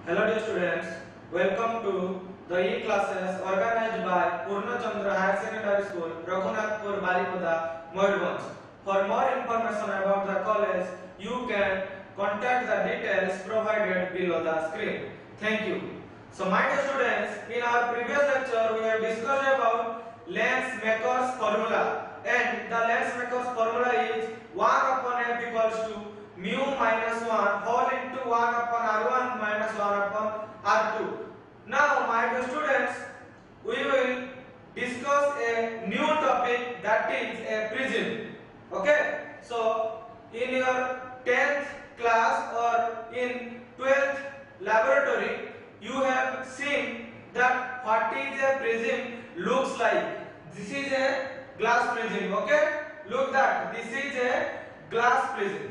Hello dear students, welcome to the e-classes organized by Purnachandra Higher Secondary School, Raghunathpur, Balipada, Mayurbhanj. For more information about the college, you can contact the details provided below the screen. Thank you. So my dear students, in our previous lecture we have discussed about Lensmaker's formula, and the Lensmaker's formula is 1 upon f equals to mu minus 1 whole into 1 upon r1 minus 1 upon r2. Now my dear students, we will discuss a new topic, that is a prism. Okay, so in your 10th class or in 12th laboratory you have seen that what is a prism looks like. This is a glass prism. Okay, look that this is a glass prism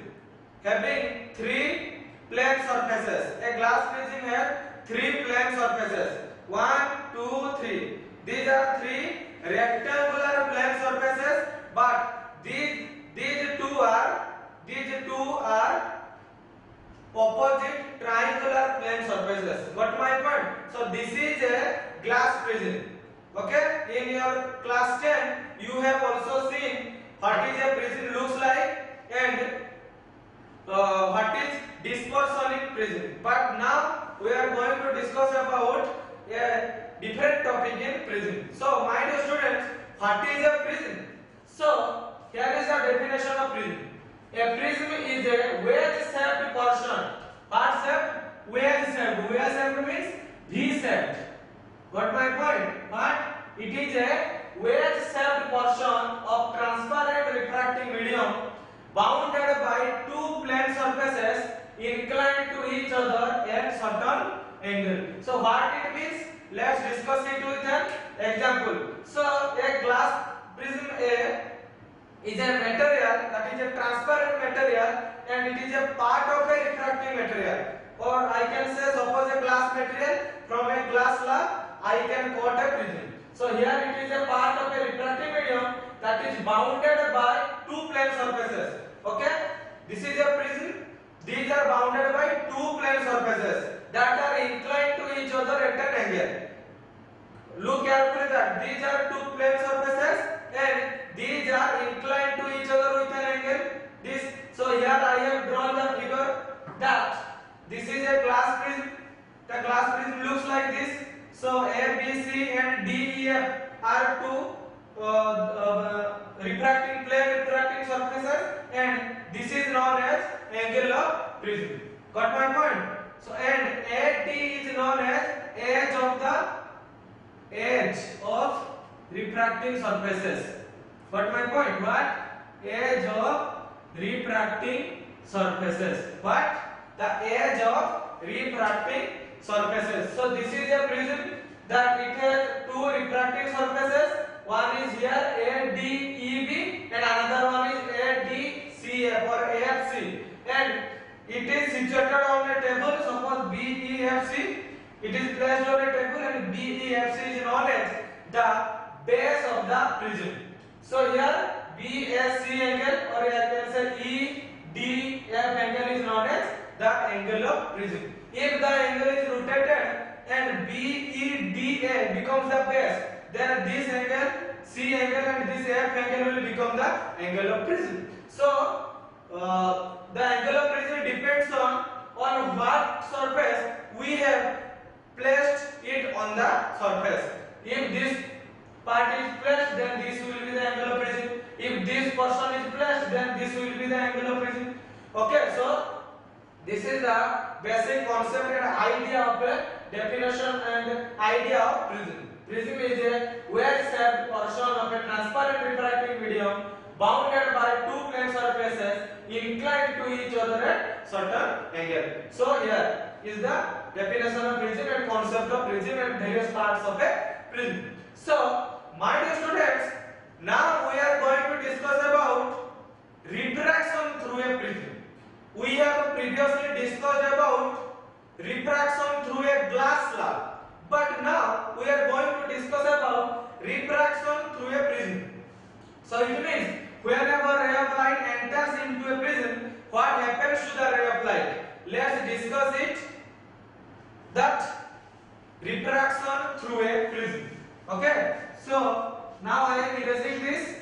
having three plane surfaces. A glass prism has three plane surfaces. 1, 2, 3. These are three rectangular plane surfaces, but these two are opposite triangular plane surfaces. Got my point? So this is a glass prism. Okay, in your class 10 you have also seen what is a prism looks like and what is dispersonic prism. But now we are going to discuss about a different topic in prism. So my dear students, what is a prism? So here is the definition of prism. A prism is a wedge-shaped portion. What shape? Wedge-shaped. Wedge-shaped means V-shaped. Got my point? But it is a wedge-shaped portion of transparent refracting medium bounded by two plane surfaces inclined to each other at certain angle. So what it means? Let's discuss it with an example. So a glass prism A is a material, that is a transparent material, and it is a part of a refracting material. Or I can say suppose a glass material, from a glass slab I can quote a prism. So here it is a part of a refracting medium that is bounded by two plane surfaces. Okay, this is a prism. These are bounded by two plane surfaces that are inclined to each other at an angle. Look carefully that these are two plane surfaces and these are inclined to each other with an angle. So here I have drawn the figure that this is a glass prism. The glass prism looks like this. So A, B, C and D, E, F are two refracting surfaces, and this is known as angle of prism. Got my point? So and AD is known as edge of refracting surfaces. Got my point? What? Edge of refracting surfaces. What? The edge of refracting surfaces. So this is a prism that it has two refracting surfaces. One is here ADEB and another one is ADCF or AFC, and it is situated on a table. Suppose BEFC, it is placed on a table, and BEFC is known as the base of the prism. So here BSC angle or I can say EDF angle is known as the angle of prism. If the angle is rotated and BEDA becomes the base, then this angle C angle and this F angle will become the angle of prism. So the angle of prism depends on what surface we have placed it on the surface. If this part is placed, then this will be the angle of prism. If this portion is placed, then this will be the angle of prism. Okay, so this is the basic concept and idea of a definition and idea of prism. Prism is a wedge-shaped portion of a transparent refracting medium bounded by two plane surfaces inclined to each other at certain angle. So here is the definition of prism and concept of prism and various parts of a prism. So my dear students, now we are going to discuss about refraction through a prism. We have previously discussed about refraction through a glass slab, but now we are going to discuss about refraction through a prism. So it means whenever ray of light enters into a prism, what happens to the ray of light? Let's discuss it. that refraction through a prism. Okay, so now I am erasing this.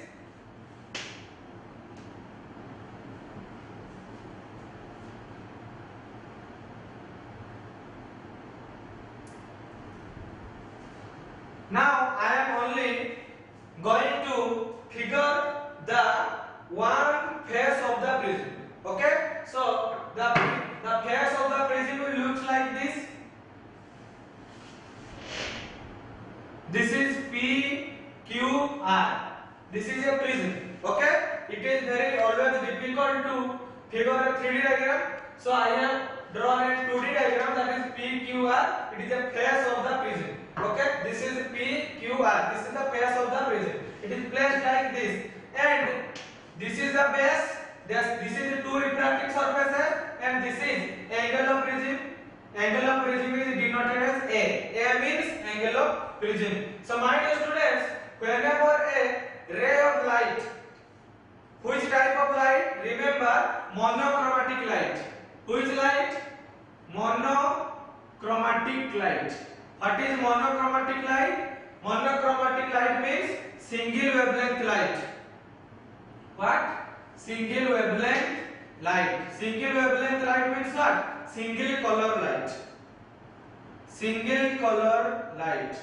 Now I am only going to figure the one face of the prism. Okay, so the face of the prism will look like this. This is PQR. This is a prism. Okay, it is very always difficult to figure a 3D diagram. So I have drawn a 2D diagram, that is PQR. It is a face of the prism. Okay, this is PQR. This is the face of the prism. It is placed like this, and this is the base. This is the two refracting surfaces, and this is angle of prism. Angle of prism is denoted as A. A means angle of prism. So my dear students, whenever a ray of light, which type of light? Remember, monochromatic light. Which light? Monochromatic light. What is monochromatic light? Monochromatic light means single wavelength light. What? Single wavelength light. Single wavelength light means what? Single color light. Single color light.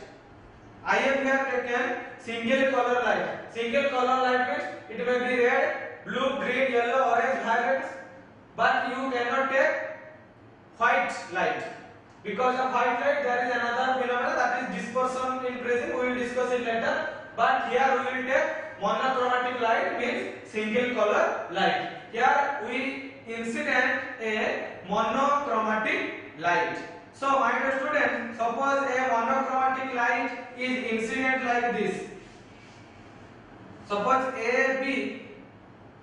I have here taken single color light. Single color light means it may be red, blue, green, yellow, orange, violet, but you cannot take white light. Because of white light, there is another phenomenon, that is dispersion in prism. We will discuss it later. But here we will take monochromatic light, means single color light. Here we incident a monochromatic light. So my dear students, suppose a monochromatic light is incident like this. Suppose AB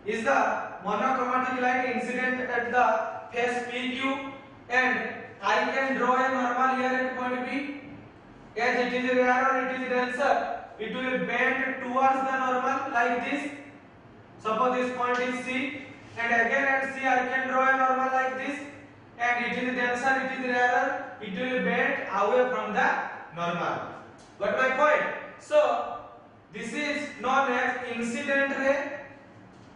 is the monochromatic light incident at the face PQ, and I can draw a normal here at point B. As it is rarer, it is denser, it will bend towards the normal like this. Suppose this point is C, and again at C I can draw a normal like this, and it is denser, it is rarer, it will bend away from the normal. Got my point? So this is known as incident ray.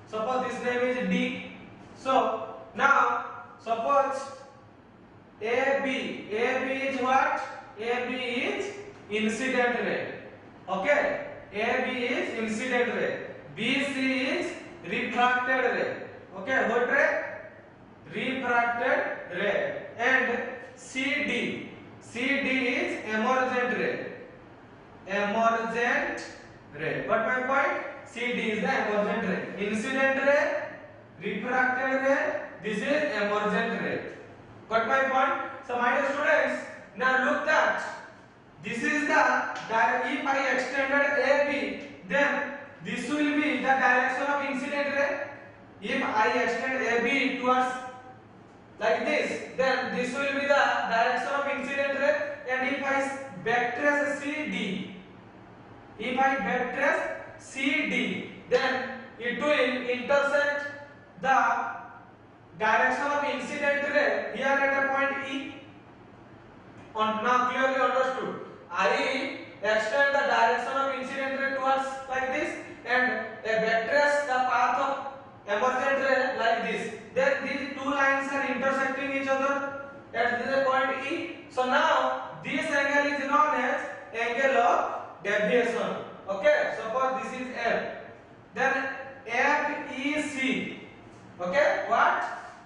Suppose this name is D. So now suppose AB is what? AB is incident ray. Okay, AB is incident ray. BC is refracted ray. Okay, what ray? Refracted ray. And CD is emergent ray. Emergent ray. But my point? CD is the emergent ray. Incident ray, refracted ray. This is emergent ray. Got my point? So my dear students, now look that this is the if I extended AB, then this will be the direction of incident ray. If I extend AB towards like this, then this will be the direction of incident ray. And if I backtrace CD, then it will intersect the direction of incident ray here at a point E. Now clearly understood. I extend the direction of incident ray towards like this, and backtrace the path of emergent ray like this. Then these two lines are intersecting each other at this point E. So now this angle is known as angle of deviation. Okay, suppose this is F. Then FEC. Okay, what?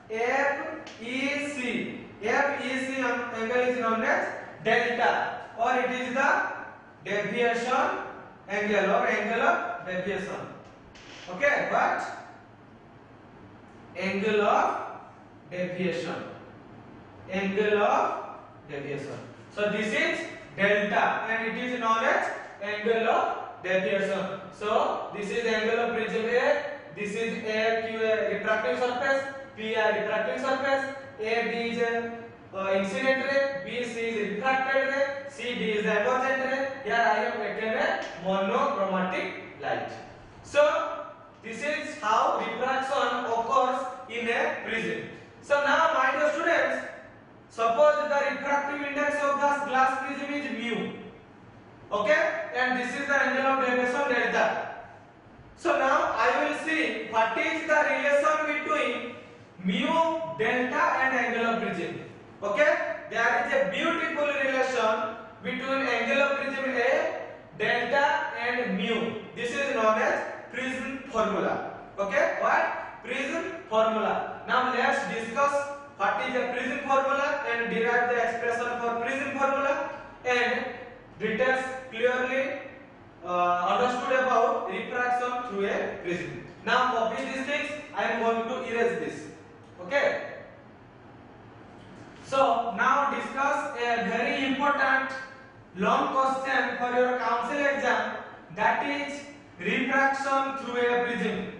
FEC. FEC angle is known as delta, or it is the deviation angle or angle of deviation. Okay, but angle of deviation. Angle of deviation. So this is delta, and it is known as angle of deviation. So this is angle of prism A. This is A refracting surface. P refracting surface. AB is incident ray. BC is refracted ray. CD is emergent ray. Here I have taken a monochromatic light. So this is how refraction occurs in a prism. So now my dear students, suppose the refractive index glass prism is mu. Okay, and this is the angle of deviation delta. So now I will see what is the relation between mu, delta and angle of prism. Okay, there is a beautiful relation between angle of prism A, delta and mu. This is known as prism formula. Okay, what? Prism formula. Now let's discuss what is a prism formula and derive the expression for prism formula and details clearly understood about refraction through a prism. Now copy these things. I am going to erase this. Okay. So now discuss a very important long question for your council exam, that is refraction through a prism.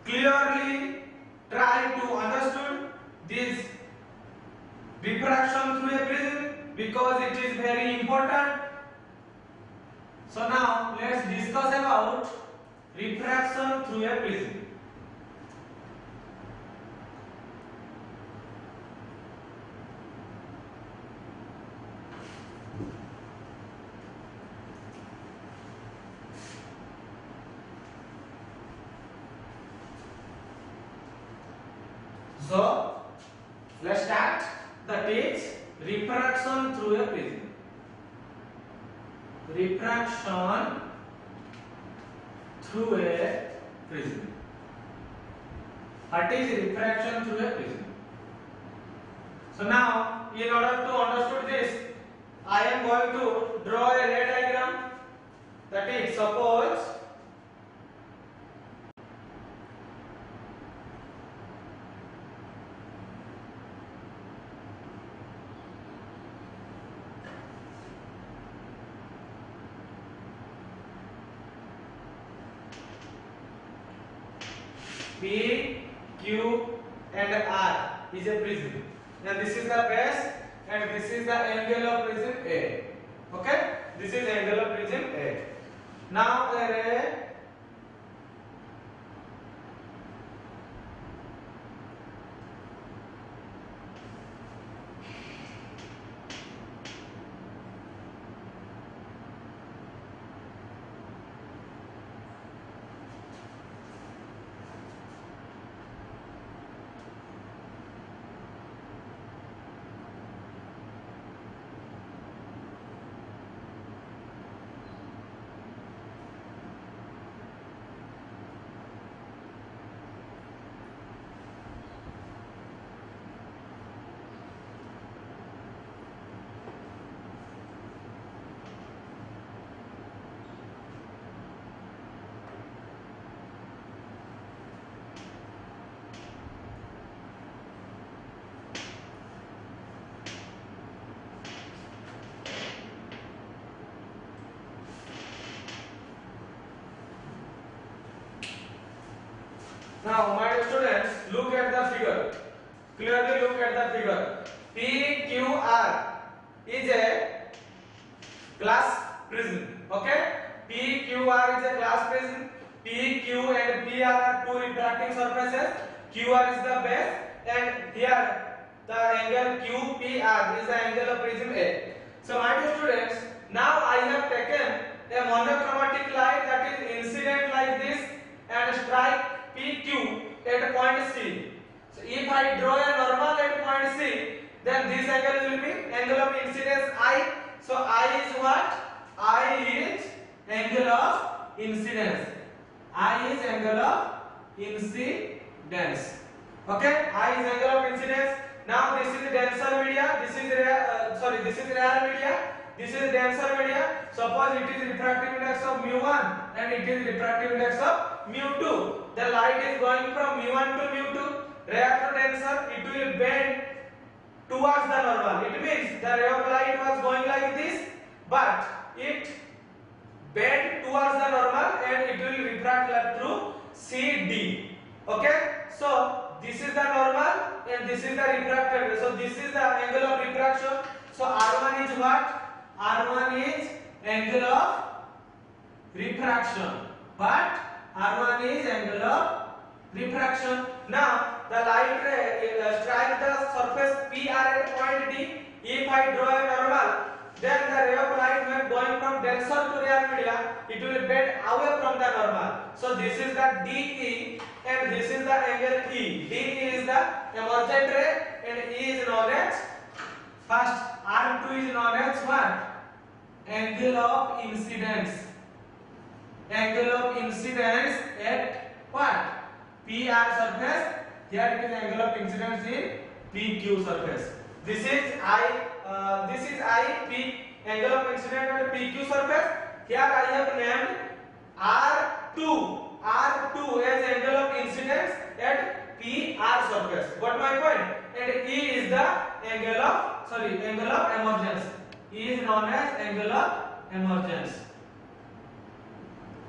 Clearly try to understand this refraction through a prism because it is very important. So now let's discuss about refraction through a prism. So let's start. That is refraction through a prism. Refraction through a prism. What is refraction through a prism? So now, in order to understand this, I am going to draw a ray diagram. That is, suppose P, Q and R is a prism. Now this is the base and this is the angle of prism A. Okay? This is angle of prism A. Now a ray Now, my students, look at the figure. Clearly look at the figure. PQR is a glass prism. Okay? PQR is a glass prism. PQ and PR are two refracting surfaces. QR is the base, and here the angle QPR is the angle of prism A. So, my dear students, now I have taken a monochromatic light that is incident like this and strike PQ at point C. So if I draw a normal at point C, then this angle will be angle of incidence I. So I is what? I is angle of incidence. I is angle of incidence. Okay? I is angle of incidence. Now this is denser media. This is this is rare media. This is denser media. Suppose it is refractive index of mu1 and it is refractive index of mu2. The light is going from mu1 to mu2. Rare to denser, it will bend towards the normal. It means the ray of light was going like this, but it bend towards the normal and it will refract through CD. Okay? So this is the normal and this is the refracted. So this is the angle of refraction. So R1 is what? R1 is angle of refraction, but R1 is angle of refraction. Now the light ray strike the surface PR at point D. If I draw a normal, then the ray of light when going from denser to rare media, it will bend away from the normal. So this is the DE and this is the angle E. DE is the emergent ray and E is known as, first R2 is known as what? Angle of incidence. Angle of incidence at what? PR surface. Here it is angle of incidence in PQ surface. This is I P, angle of incidence at PQ surface. Here I have named R2 as angle of incidence at PR surface. Got my point? And E is the angle of emergence. E is known as angle of emergence.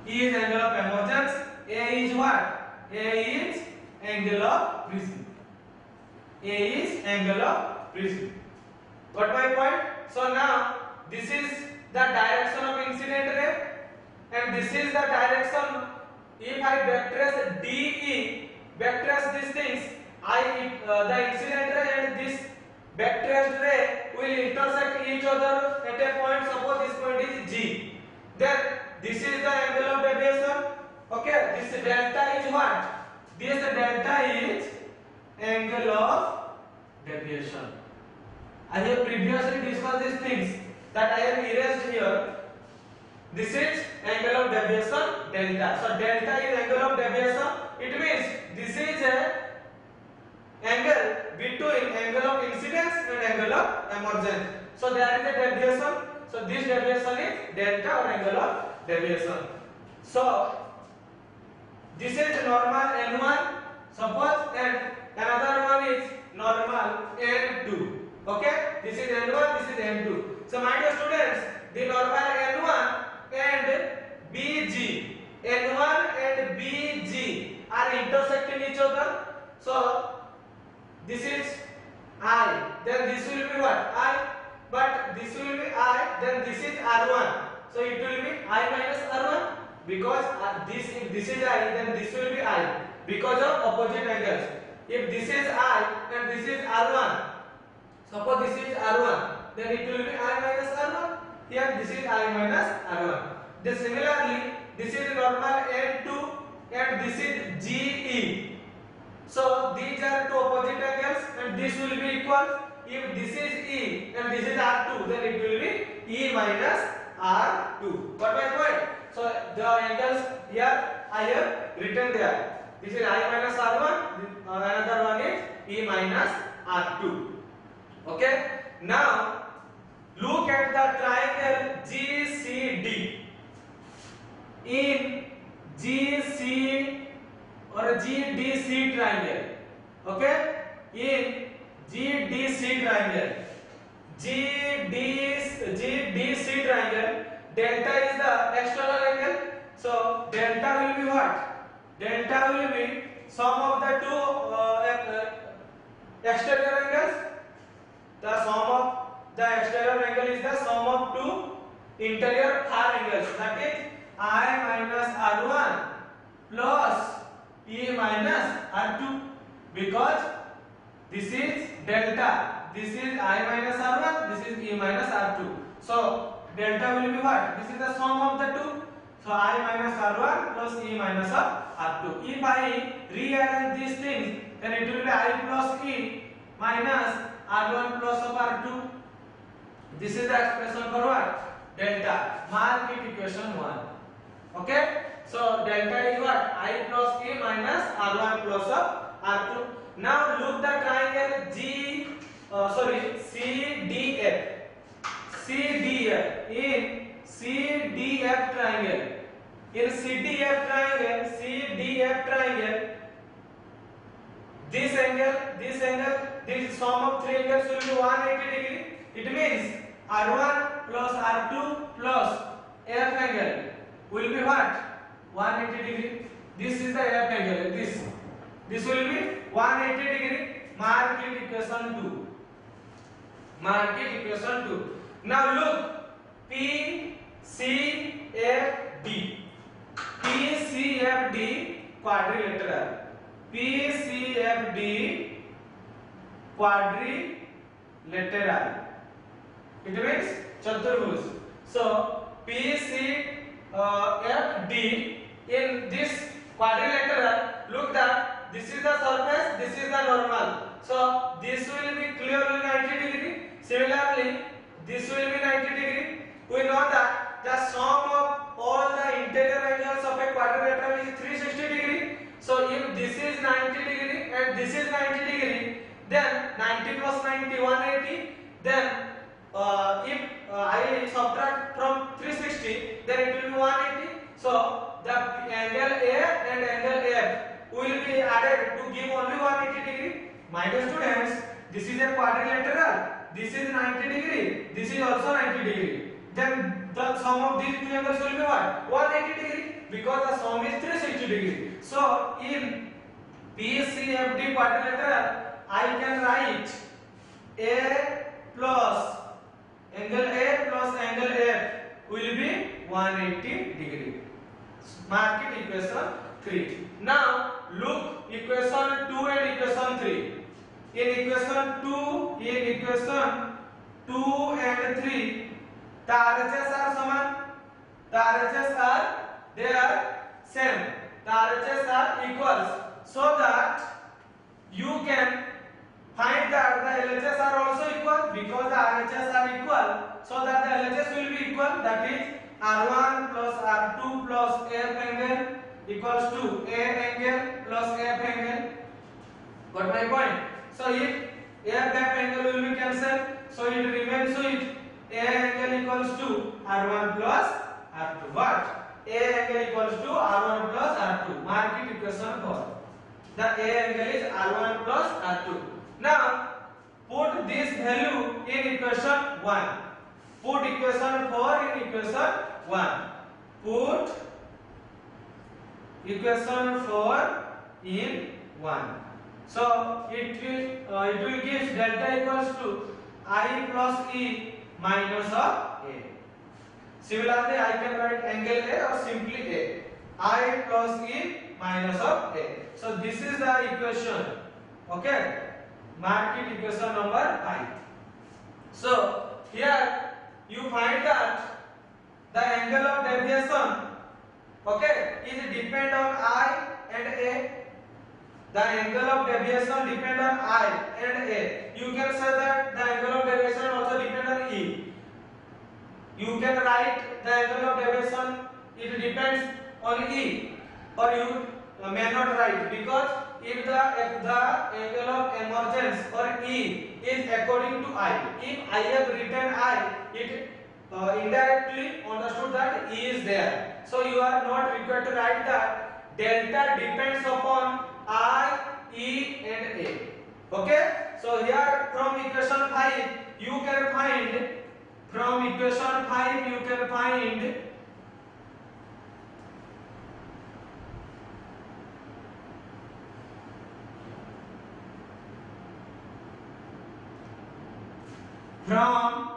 E is angle of emergence. A is what? A is angle of prism. A is angle of prism. Got my point? So now this is the direction of incident ray and this is the direction. If I backtrace DE, backtrace these things, the incident ray and this backtraced ray will intersect each other at a point. Suppose this point is G. Then this is the angle of deviation. Okay, this delta is what? This delta is angle of deviation. I have previously discussed these things that I have erased here. This is angle of deviation delta. So delta is angle of deviation. It means this is a angle between angle of incidence and angle of emergence. So there is a deviation. So this deviation is delta or angle of deviation. So this is normal N1, suppose, and another one is normal N2. Okay, this is N1, this is N2. So my dear students, the normal N1 and BG, N1 and BG are intersecting each other. So this is I, then this will be what? I, but this will be I, then this is R1. So it will be I minus R1 because if this is I, then this will be I because of opposite angles. If this is I and this is R1, suppose this is R1, then it will be I minus R1. Here this is I minus R1. Then similarly, this is normal N2 and this is GE. So these are two opposite angles and this will be equal. If this is E and this is R2, then it will be E minus R2. Got my point? So the angles here I have written there. This is I minus R1, another one is E minus R2. Okay? Now look at the triangle GCD. In GC or GDC triangle. Okay? In GDC triangle. GDC triangle, delta is the external angle. So delta will be what? Delta will be sum of the two exterior angles. The sum of the exterior angle is the sum of two interior far angles. That is I minus R1 plus E minus R2, because this is delta. This is I minus R1, this is E minus R2. So delta will be what? This is the sum of the two. So I minus R1 plus E minus R2. If I rearrange these things, then it will be I plus E minus R1 plus of R2. This is the expression for what? Delta. Mark it equation 1. Okay? So delta is what? I plus E minus R1 plus of R2. Now look the triangle CDF. CDF. In CDF triangle. In CDF triangle, this sum of three angles will be 180 degree. It means R1 plus R2 plus F angle will be what? 180 degree. This is the F angle. This will be 180 degree. Mark it equation 2. Mark it equation 2. Now look, PCFD. PCFD quadrilateral. PCFD quadrilateral. It means Chaturbhuj. So PCFD in this quadrilateral, look that this is the surface, this is the normal. So this will be clearly 90 degree. Similarly, this will be 90 degree. We know that the sum of all the interior angles of a quadrilateral is 360 degree. So if this is 90 degree and this is 90 degree, then 90 plus 90 180. Then if I subtract from 360, then it will be 180. So the angle A and angle F will be added to give only 180 degree. My dear students, this is a quadrilateral. This is 90 degree. This is also 90 degree. Then the sum of these two angles will be what? 180 degree, because the sum is 360 degree. So in PCFD quadrilateral, I can write A plus angle A plus angle F will be 180 degree. Mark it equation 3. Now look equation 2 and equation 3. In equation 2 and 3, the RHS are saman. The RHS are they are same. The RHS are equals, so that you can find that the LHS are also equal, because the RHS are equal, so that the LHS will be equal. That is R1 plus R2 plus F angle equals to A angle plus F angle. Got my point? So if F angle will be cancelled, so it remains with A angle equals to R1 plus R2. What? A angle equals to R1 plus R2. Mark it equation 4. The A angle is R1 plus R2. Now put this value in equation 1. Put equation 4 in equation 1. Put equation 4 in 1. So it will give delta equals to I plus E minus of A. Similarly, I can write angle A or simply A. I plus E minus of A. So this is the equation. Okay. Mark it equation number 5. So here you find that the angle of deviation, okay, is depend on I and A. The angle of deviation depend on I and A. You can say that the angle of deviation also depend on E. You can write the angle of deviation, it depends on E, or you may not write, because if the angle of emergence or E is according to I, if I have written I, it indirectly understood that E is there. So you are not required to write that delta depends upon I, E and A. Okay? So here from equation 5 you can find, from equation 5 you can find from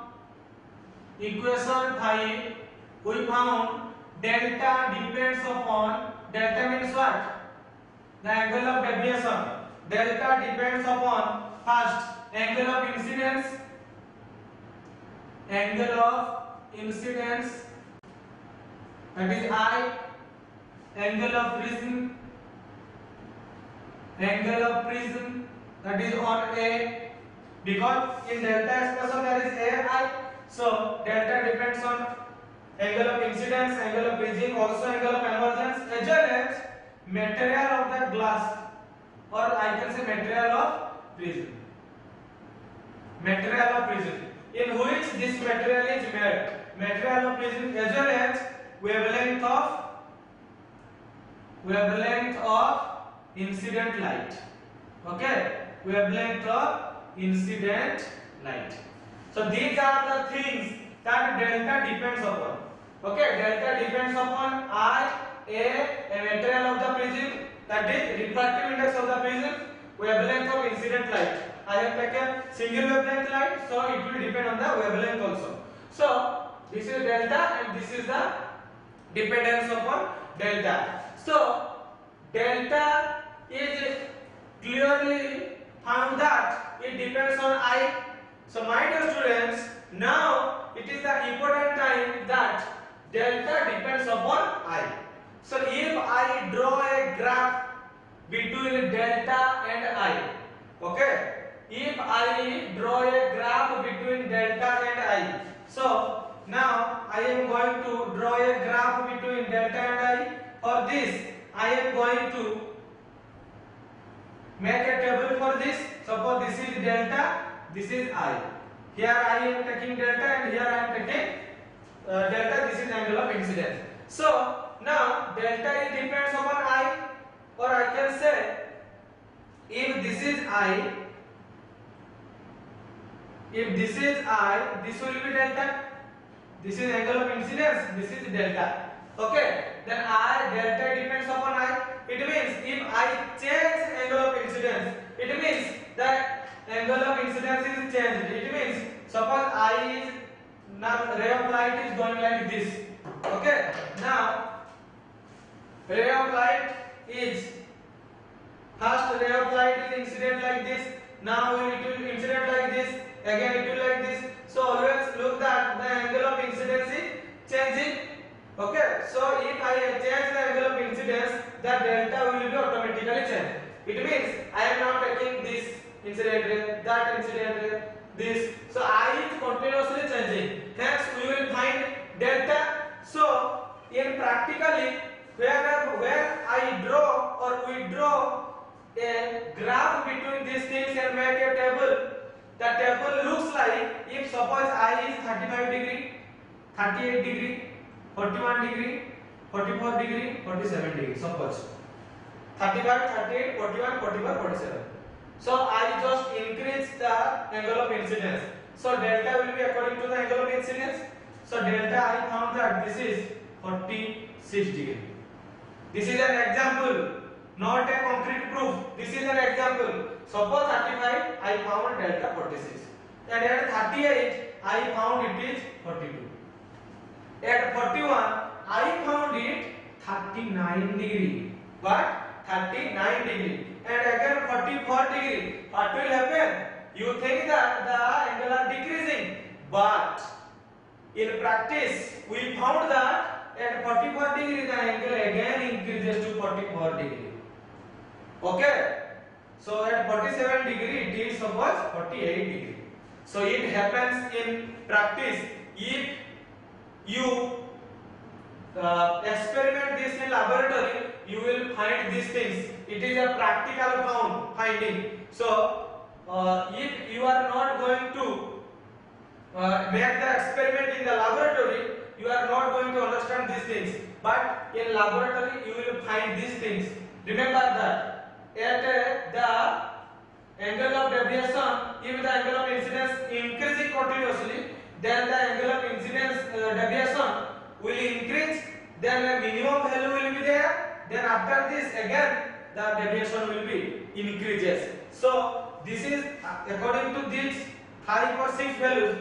equation 5 we found delta depends upon, delta means what? The angle of deviation. Delta depends upon first angle of incidence, angle of incidence, that is I, angle of prism, angle of prism, that is on A, because in delta expression there is AI, so delta depends on angle of incidence, angle of prism, also angle of emergence, as well as material of the glass, or I can say material of prism. Material of prism, in which this material is made. Material of prism as well as wavelength of incident light. Okay, wavelength of incident light. So these are the things that delta depends upon. Okay, delta depends upon I, A material of the prism, that is refractive index of the prism, wavelength of incident light. I have taken single wavelength light, so it will depend on the wavelength also. So this is delta and this is the dependence upon delta. So delta is clearly found that it depends on I. So my dear students, now it is the important time that delta depends upon I. So if I draw a graph between delta and I, okay, if I draw a graph between delta and I, so now I am going to draw a graph between delta and I. For this I am going to make a table for this. Suppose this is delta, this is I. Here I am taking delta and here I am taking delta. This is angle of incidence. So now delta is depends upon I, or I can say if this is I, if this is I, this will be delta. This is angle of incidence, this is delta. Okay, then I delta depends upon I. It means if I change angle of incidence, it means that angle of incidence is changed. It means suppose I is now ray of light is going like this. Okay, now ray of light is first ray of light is incident like this. Now it will incident like this. Again it will like this. So always look that the angle of incidence is changing. Okay, so if I change the angle of incidence, the delta will be automatically changed. It means I am now taking this incident ray, that incident ray, this. So I is continuously changing. Hence we will find delta. So in practically where I draw or we draw a graph between these things and make a table, the table looks like if suppose I is 35 degree, 38 degree, 41 degree, 44 degree, 47 degree, suppose 35, 38, 41, 44, 47. So I just increase the angle of incidence. So delta will be according to the angle of incidence. So delta I found that this is 46 degree. This is an example, not a concrete proof. This is an example. Suppose 35 I found delta 46. And at 38 I found it is 42. At 41 I found it 39 degree. What? 39 degree. And again 44 degree. What will happen? You think that the angle are decreasing, but in practice we found that at 44 degree the angle again increases to 44 degree. Okay. So at 47 degree it is suppose 48 degree. So it happens in practice. If you experiment this in laboratory, you will find these things. It is a practical finding. So if you are not going to make the experiment in the laboratory, you are not going to understand these things. But in laboratory you will find these things. Remember that at the angle of deviation, if the angle of incidence increasing continuously, then the angle of incidence deviation will increase, then a minimum value will be there, then after this again the deviation will be increases. So this is according to these 5 or 6 values,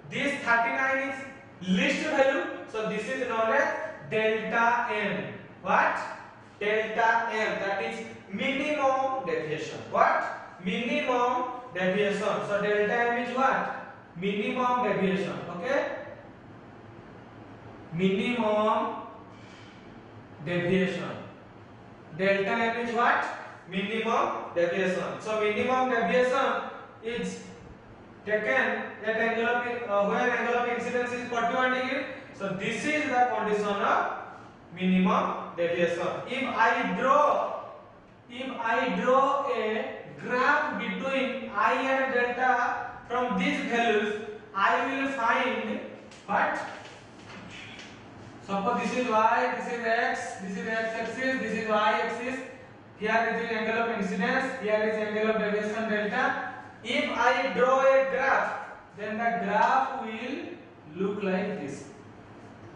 this 39 is least value, so this is known as delta m. What? Delta m, that is minimum deviation. What? Minimum deviation. So delta m is what? Minimum deviation. Okay? Minimum deviation. Delta m is what? Minimum deviation. So minimum deviation is taken at angle of where angle of incidence is 41 degree. So this is the condition of minimum deviation. If I draw a graph between I and delta from these values, I will find what? Suppose this is y, this is x, this is x axis, this is y axis. Here is the angle of incidence, here is angle of deviation delta. If I draw a graph, then the graph will look like this.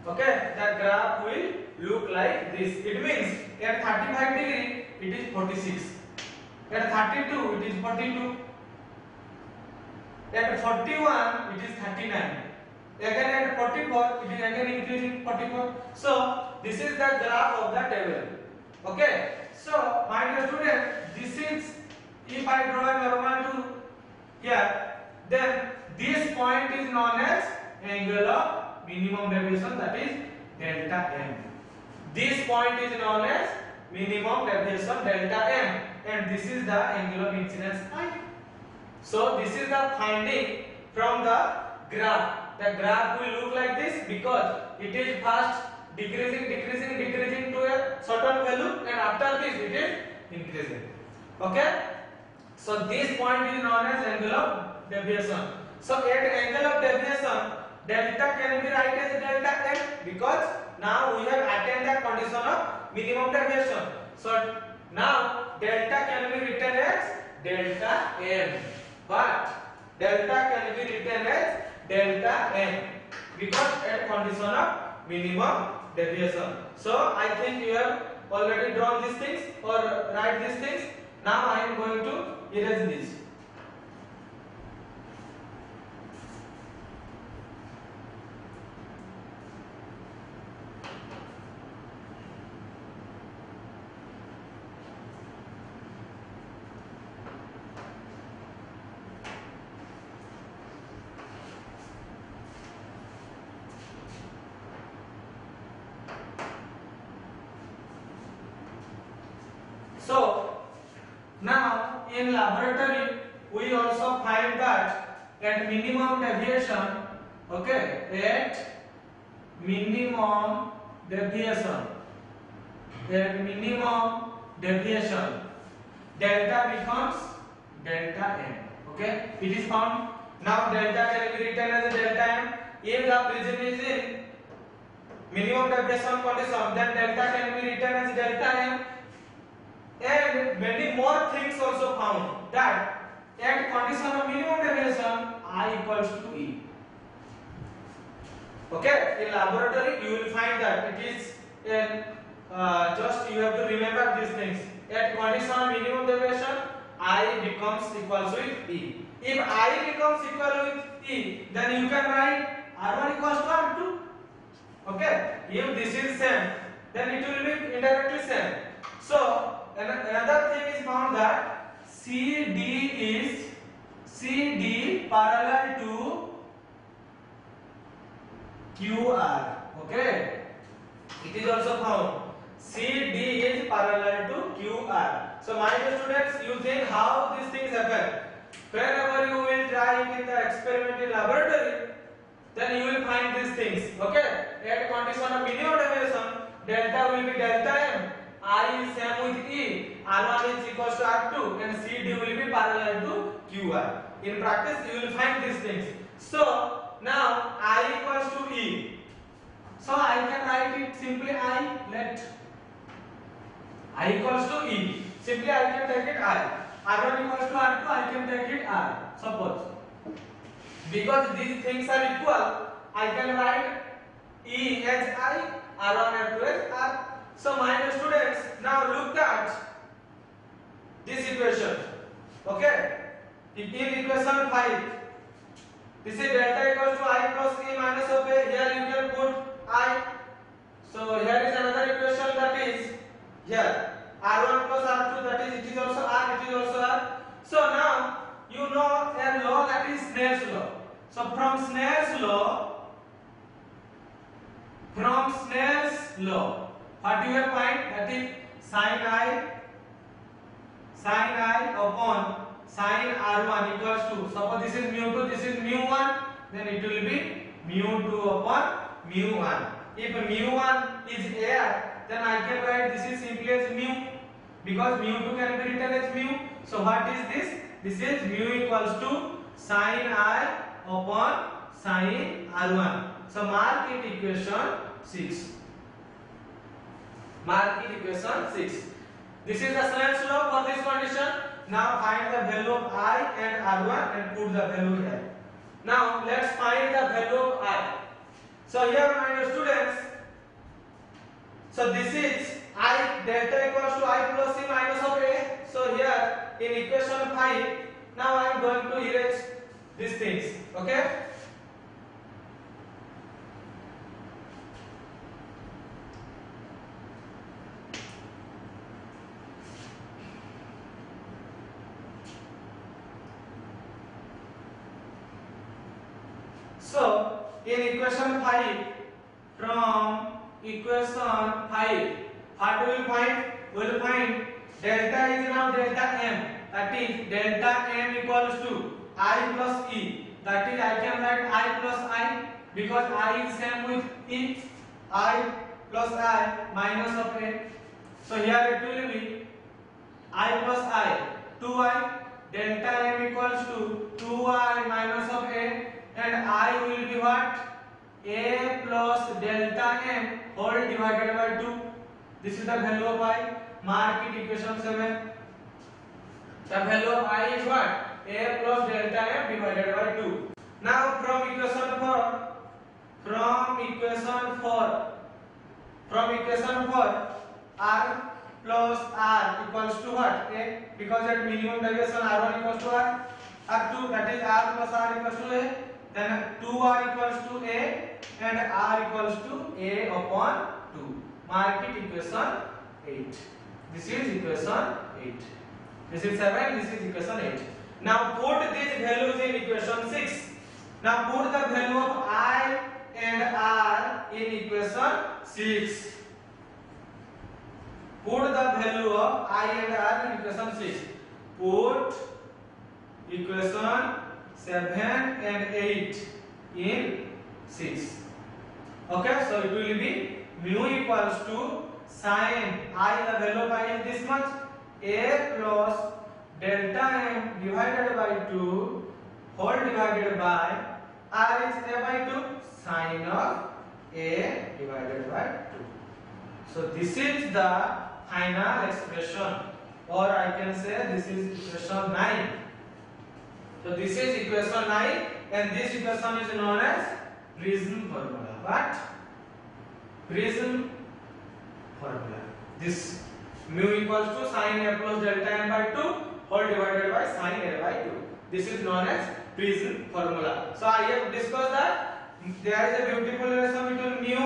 Okay, the graph will look like this. It means at 35 degree it is 46. At 32 it is 42. At 41 it is 39. Again at 44 it is again increasing 44. So this is the graph of the table. Okay. So my dear student, this is if I draw a normal to here, then this point is known as angle of minimum deviation, that is delta m. This point is known as minimum deviation delta m, and this is the angle of incidence phi. So this is the finding from the graph. The graph will look like this because it is first decreasing to a certain value, and after this it is increasing. Okay, so this point is known as angle of deviation. So at angle of deviation, delta can be written as delta m because now we have attained the condition of minimum deviation. So now delta can be written as delta m, but delta can be written as delta m because at condition of minimum deviation. So I think you have already drawn these things or write these things. Now I am going to erase this. So now in laboratory we also find that at minimum deviation, okay, at minimum deviation, delta becomes delta m. Okay, it is found. Now delta can be written as delta m. If the prism is in minimum deviation condition, then delta can be written as delta m. And many more things also found that at condition of minimum deviation, I equals to E. Okay, in laboratory you will find that it is in just you have to remember these things. At condition of minimum deviation, I becomes equals with E. If I becomes equal with E, then you can write R1 equals to R2. Okay, if this is same, then it will be indirectly same. So another thing is found that CD parallel to QR. Okay, it is also found CD is parallel to QR. So my dear students, you think how these things happen? Whenever you will try it in the experiment in laboratory, then you will find these things. Okay, at condition of minimum deviation, delta will be delta m. I is same with E, R1 is equals to R2, and CD will be parallel to QR. In practice, you will find these things. So now I equals to E. So I can write it simply I. Let I equals to E. Simply I can take it I. R1 equals to R2, I can take it R. Suppose because these things are equal, I can write E as I, R1 and R2 as R. So my dear students, now look at this equation. Okay, in equation 5, this is delta equals to I plus E minus of A. Here you can put I. So here is another equation, that is here R1 plus R2, that is it is also R, it is also R. So now you know a law, that is Snell's law. So from Snell's law, what you have find, that is sin I upon sin R1 equals to, suppose this is mu2, this is mu1, then it will be mu2 upon mu1. If mu1 is air, then I can write this is simply as mu, because mu2 can be written as mu. So what is this? This is mu equals to sin I upon sin R1. So mark it equation 6. Mark it equation 6. This is the Snell's law for this condition. Now find the value of I and R1 and put the value here. Now let's find the value of I. So here my dear students, so this is I, delta equals to I plus C minus of A. So here in equation 5, now I am going to erase these things. Okay. So in equation 5, from equation 5, what we will find? We will find delta is now delta m, that is delta m equals to I plus e, that is I can write I plus I because I is same with e, I plus I minus of a. So here it will be I plus I 2I, delta m equals to 2I minus of a, and I will be what? A plus delta m whole divided by 2. This is the value of I. Mark it equation 7. The value of I is what? A plus delta m divided by 2. Now from equation 4, r plus r equals to what? A, because at minimum deviation r1 equals to r, r2, that is r plus r equals to a, then 2r equals to a and r equals to a upon 2. Mark it equation 8. This is equation 8. This is 7, this is equation 8. Now put these values in equation 6. Now put the value of I and r in equation 6. Put the value of I and r in equation 6. Put equation 7 and 8 in 6. Okay, so it will be mu equals to sin I, the value of I is this much, a plus delta m divided by 2 whole divided by r is a by 2 sin of a divided by 2. So this is the final expression, or I can say this is equation 9. So this is equation 9 and this equation is known as Prism formula. What? Prism formula. This mu equals to sin a plus delta m by 2 whole divided by sin a by 2. This is known as Prism formula. So I have discussed that there is a beautiful relation between mu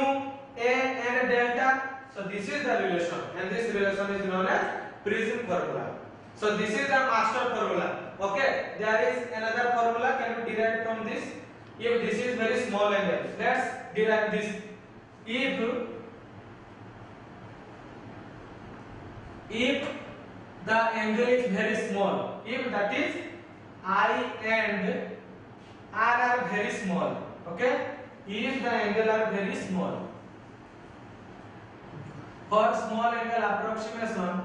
a and delta. So this is the relation and this relation is known as Prism formula. So this is the master formula. Okay, there is another formula can be derived from this. If this is very small angle, let's derive this. If the angle is very small, if that is I and R are very small, okay, if the angle are very small, for small angle approximation,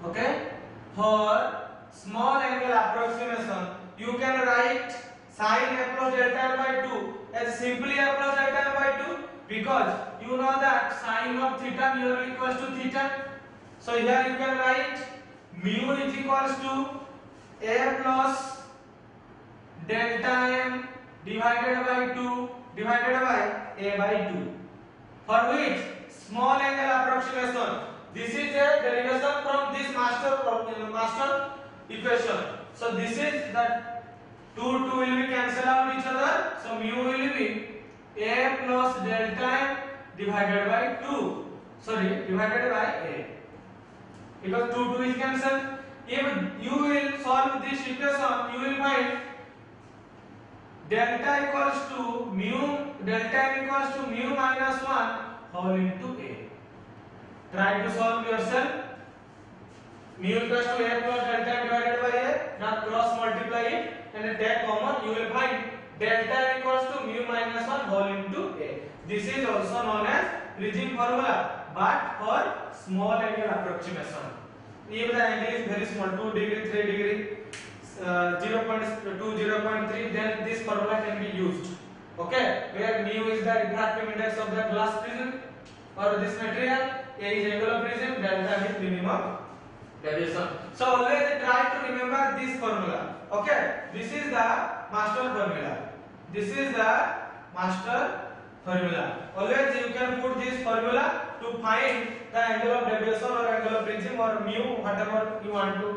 okay, for small angle approximation you can write sin a plus delta m by 2 as simply a plus delta m by 2 because you know that sin of theta nearly equals to theta. So here you can write mu is equals to a plus delta m divided by 2 divided by a by 2 for which small angle approximation. This is a derivation from this master equation. So this is that 2 will be cancel out each other. So mu will be a plus delta m divided by 2. Sorry, divided by a. Because 2 is cancelled. If you will solve this equation, you will find delta equals to delta m equals to mu minus 1 whole into a. Try to solve yourself. Mu equals to a plus delta m divided by a. Now cross multiply it and take common. You will find delta m equals to mu minus 1 whole into a. This is also known as Prism formula, but for small angle approximation. If the angle is very small, 2 degree, 3 degree, 0.2, 0.3, then this formula can be used. Okay, where mu is the refractive index of the glass prism or this material, a is angle of prism, delta is minimum deviation. So always try to remember this formula. Okay, this is the master formula. This is the master formula. Always you can put this formula to find the angle of deviation or angle of prism or mu, whatever you want to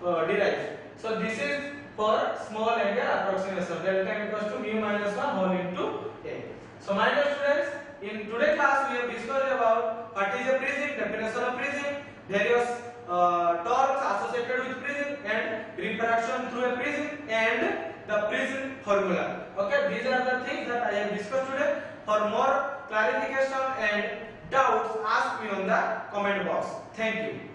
derive. So this is for small angle approximation. Delta m equals to mu minus 1 whole into a. So my dear students, in today's class we have discussed about what is a prism, definition of prism, various torques associated with prism and refraction through a prism and the prism formula. Okay, these are the things that I have discussed today. For more clarification and doubts, ask me on the comment box. Thank you.